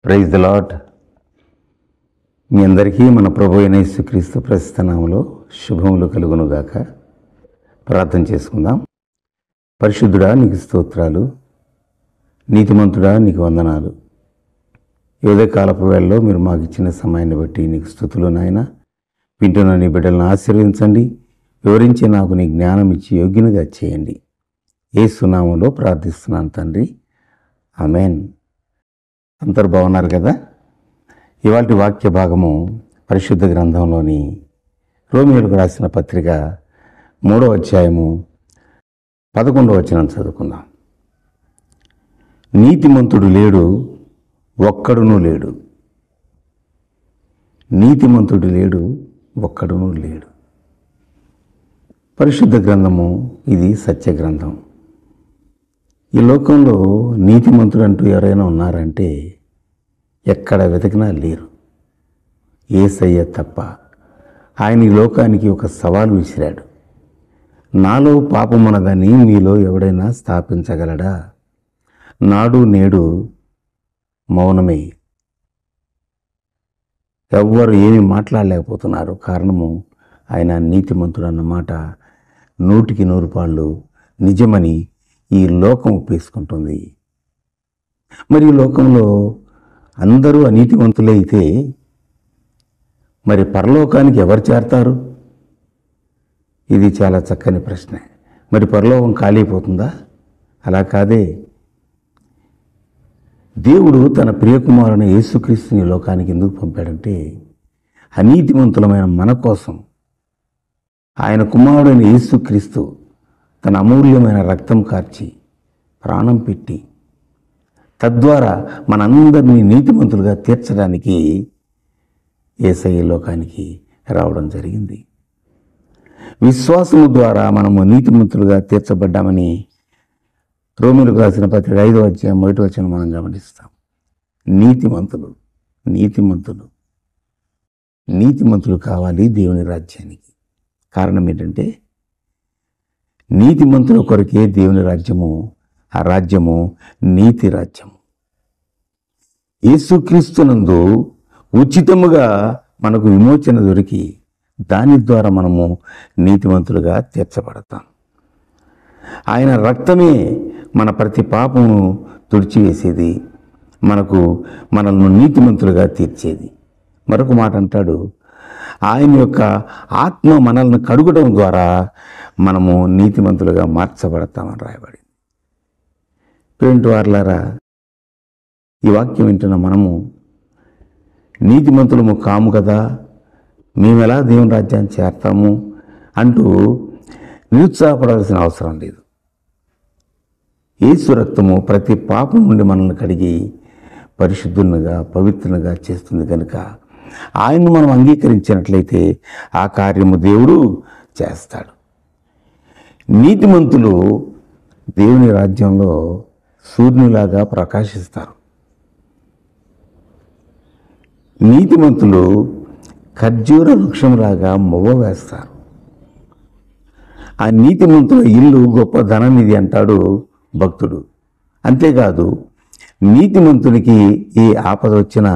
Praise the lord. మీ అందరికీ మన ప్రభు అయిన యేసుక్రీస్తు ప్రస్తుత నామములో శుభములు కలుగునుగాక. ప్రార్థన చేసుకుందాం. పరిశుద్ధుడా నీకు స్తోత్రాలు, నీతిమంతుడా నీకు వందనాలు. ఈ ఉదయకాలపు వేళలో మీరు మాకు ఇచ్చిన సమయాన్ని బట్టి నీకు స్తుతులు నాయన. వింటున్న నీ బిడ్డలను ఆశీర్వదించండి, వివరించి నాకు నీ జ్ఞానం ఇచ్చి యోగ్యునిగా చేయండి. యేసు నామములో ప్రార్థిస్తున్నాను తండ్రి, ఆమేన్. అందరు బాగున్నారు కదా? ఇవాల్టి వాక్య భాగము పరిశుద్ధ గ్రంథంలోని రోమీయులకు రాసిన పత్రిక 3వ అధ్యాయము 11వ వచనం చదువుకుందాం. నీతిమంతుడు లేడు, ఒక్కడునూ లేడు. నీతిమంతుడు లేడు, ఒక్కడునూ లేడు. పరిశుద్ధ గ్రంథము ఇది సత్య గ్రంథం. ఈ లోకంలో నీతిమంతుడు అంటూ ఎవరైనా ఉన్నారంటే ఎక్కడ వెతికినా లేరు, యేసయ్య తప్ప. ఆయన ఈ లోకానికి ఒక సవాలు విసిరాడు. నాలో పాపమున్నదని మీలో ఎవడైనా స్థాపించగలడా? నాడు నేడు మౌనమే. ఎవ్వరు ఏమీ మాట్లాడలేకపోతున్నారు. కారణము ఆయన నీతిమంతుడు అన్నమాట 100కి 100 పాళ్ళు నిజమని ఈ లోకం ఒప్పేసుకుంటుంది. మరి ఈ లోకంలో అందరూ అనీతివంతులే అయితే మరి పరలోకానికి ఎవరు చేరతారు? ఇది చాలా చక్కని ప్రశ్న. మరి పరలోకం ఖాళీ అయిపోతుందా? అలా కాదే. దేవుడు తన ప్రియకుమారుని యేసుక్రీస్తుని లోకానికి ఎందుకు పంపాడంటే అనీతివంతులమైన మన కోసం ఆయన కుమారుడైన యేసుక్రీస్తు తన అమూల్యమైన రక్తం కార్చి ప్రాణం పెట్టి తద్వారా మనందరినీ నీతిమంతులుగా తీర్చడానికి యేసయ్య లోకానికి రావడం జరిగింది. విశ్వాసము ద్వారా మనము నీతిమంతులుగా తీర్చబడ్డామని రోమీయులకు రాసిన పత్రిక 5వ అధ్యాయం 1వ వచనం మనం గమనిస్తాం. నీతిమంతులు నీతిమంతులు నీతిమంతులు కావాలి దేవుని రాజ్యానికి. కారణం ఏంటంటే నీతిమంతుల కొరకే దేవుని రాజ్యము, ఆ రాజ్యము నీతి రాజ్యము. యేసుక్రీస్తునందు ఉచితముగా మనకు విమోచన దొరికి దాని ద్వారా మనము నీతిమంతులుగా తీర్చబడతాం. ఆయన రక్తమే మన ప్రతి పాపమును తుడిచివేసేది, మనల్ని నీతిమంతులుగా తీర్చేది. మరొక మాట అంటాడు, ఆయన యొక్క ఆత్మ మనల్ని కడుగడం ద్వారా మనము నీతిమంతులుగా మార్చబడతామని రాయబడింది. పేంటి వార్లారా, ఈ వాక్యం వింటున్న మనము నీతిమంతులము కాము కదా, మేమెలా దేవుని రాజ్యాన్ని చేరతాము అంటూ నిరుత్సాహపడాల్సిన అవసరం లేదు. యేసు రక్తము ప్రతి పాపం నుండి మనల్ని కడిగి పరిశుద్ధునిగా పవిత్రునిగా చేస్తుంది కనుక ఆయన్ను మనం అంగీకరించినట్లయితే ఆ కార్యము దేవుడు చేస్తాడు. నీతిమంతులు దేవుని రాజ్యంలో సూర్యునిలాగా ప్రకాశిస్తారు. నీతిమంతులు ఖర్జూర వృక్షంలాగా మొవ్వ వేస్తారు. ఆ నీతిమంతుల ఇల్లు గొప్ప ధననిధి అంటాడు భక్తుడు. అంతేకాదు, నీతిమంతునికి ఏ ఆపద వచ్చినా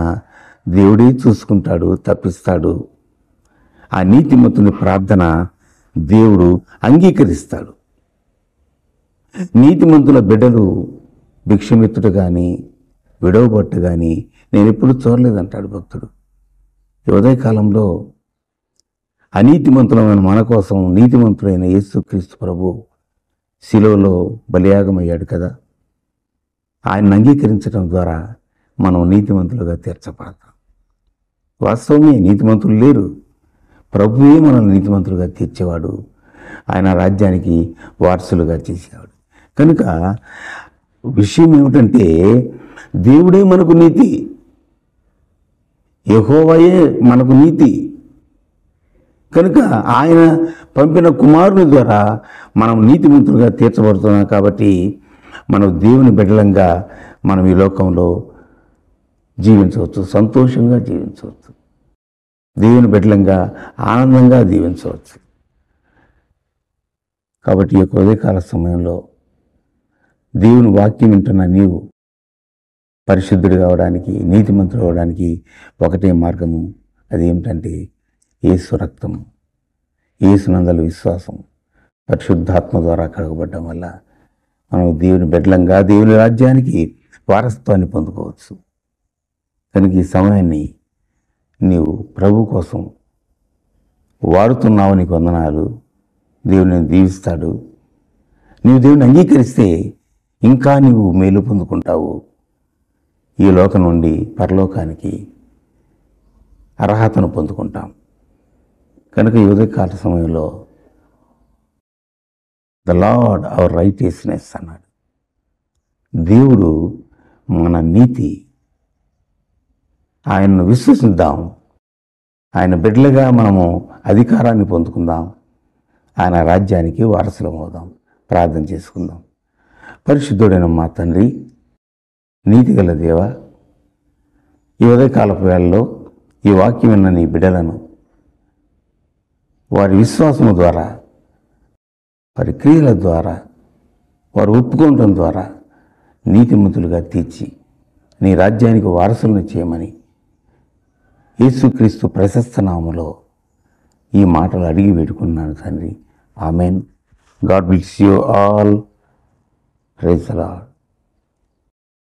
దేవుడే చూసుకుంటాడు, తప్పిస్తాడు. ఆ నీతిమంతుని ప్రార్థన దేవుడు అంగీకరిస్తాడు. నీతిమంతుల బిడ్డలు భిక్షమెత్తుట కానీ విడవబట్టు కానీ నేను ఎప్పుడు చూడలేదంటాడు భక్తుడు. ఈ ఉదయకాలంలో అనీతిమంతులమైన మన కోసం నీతిమంతుడైన యేసుక్రీస్తు ప్రభు శిలువలో బలియాగమయ్యాడు కదా. ఆయన్ని అంగీకరించడం ద్వారా మనం నీతిమంతులుగా తీర్చబడతాం. వాస్తవమే, నీతిమంతులు లేరు. ప్రభువే మనల్ని నీతిమంతులుగా తీర్చేవాడు, ఆయన రాజ్యానికి వారసులుగా చేసేవాడు. కనుక విషయం ఏమిటంటే దేవుడే మనకు నీతి, యెహోవాయే మనకు నీతి. కనుక ఆయన పంపిన కుమారుని ద్వారా మనం నీతిమంతులుగా తీర్చబడుతున్నాం. కాబట్టి మనం దేవుని బిడ్డలంగా మనం ఈ లోకంలో జీవించవచ్చు, సంతోషంగా జీవించవచ్చు, దేవుని బిడ్డలంగా ఆనందంగా జీవించవచ్చు. కాబట్టి ఈ ఉదయకాల సమయంలో దేవుని వాక్యం వింటున్న నీవు పరిశుద్ధుడు కావడానికి, నీతిమంతుడు కావడానికి ఒకటే మార్గము. అదేమిటంటే యేసు రక్తము, యేసునందలి విశ్వాసం, పరిశుద్ధాత్మ ద్వారా కడగబడ్డం వల్ల మనం దేవుని బిడ్డలంగా దేవుని రాజ్యానికి వారసత్వాన్ని పొందుకోవచ్చు. కనుక ఈ సమయాన్ని నీవు ప్రభు కోసం వాడుతున్నావు. నీకు వందనాలు. దేవుని దీవిస్తాడు. నీవు దేవుని అంగీకరిస్తే ఇంకా నీవు మేలు పొందుకుంటావు. ఈ లోకం నుండి పరలోకానికి అర్హతను పొందుకుంటాం. కనుక ఈ ఉదయకాల సమయంలో ద లార్డ్ అవర్ రైటియస్నెస్ అన్నాడు. దేవుడు మన నీతి. ఆయనను విశ్వసిద్దాం. ఆయన బిడ్డలుగా మనము అధికారాన్ని పొందుకుందాం. ఆయన రాజ్యానికి వారసులం అవుదాం. ప్రార్థన చేసుకుందాం. పరిశుద్ధుడైన మా తండ్రి, నీతిగల దేవ, ఈ ఉదయకాలపు వేళలో ఈ వాక్యం విన్న నీ బిడ్డలను వారి విశ్వాసము ద్వారా, వారి క్రియల ద్వారా, వారు ఒప్పుకోవడం ద్వారా నీతిమంతులుగా తీర్చి నీ రాజ్యానికి వారసులను చేయమని యేసుక్రీస్తు ప్రశస్త నామములో ఈ మాటలు అడిగి వేడుకున్నాను తండ్రి. Amen. God bless you all. Praise the lord.